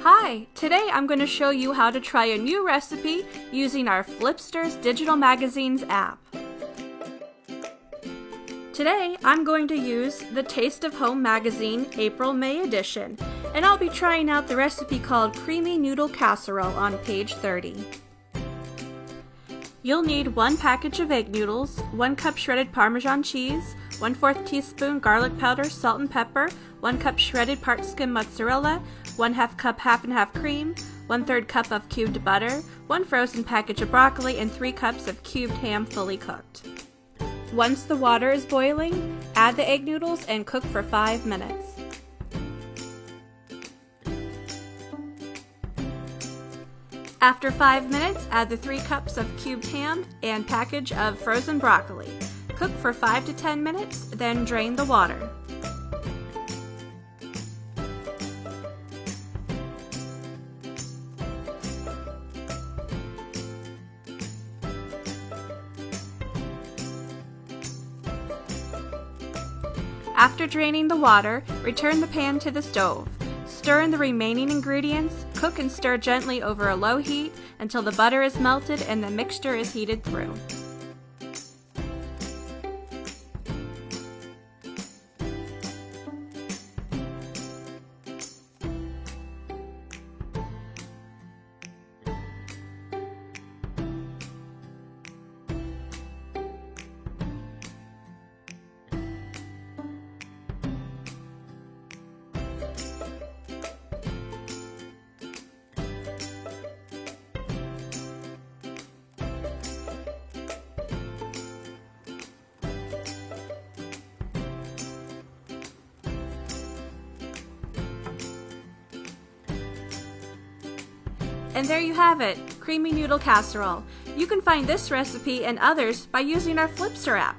Hi! Today I'm going to show you how to try a new recipe using our Flipster's Digital Magazines app. Today I'm going to use the Taste of Home magazine April-May edition, and I'll be trying out the recipe called Creamy Noodle Casserole on page 30. You'll need 1 package of egg noodles, 1 cup shredded Parmesan cheese, 1/4 teaspoon garlic powder, salt and pepper, 1 cup shredded part skim mozzarella, 1/2 cup half and half cream, 1/3 cup of cubed butter, 1 frozen package of broccoli, and 3 cups of cubed ham fully cooked. Once the water is boiling, add the egg noodles and cook for 5 minutes. After 5 minutes, add the 3 cups of cubed ham and package of frozen broccoli. Cook for 5 to 10 minutes, then drain the water. After draining the water, return the pan to the stove. Stir in the remaining ingredients, cook and stir gently over a low heat until the butter is melted and the mixture is heated through. And there you have it, Creamy Noodle Casserole. You can find this recipe and others by using our Flipster app.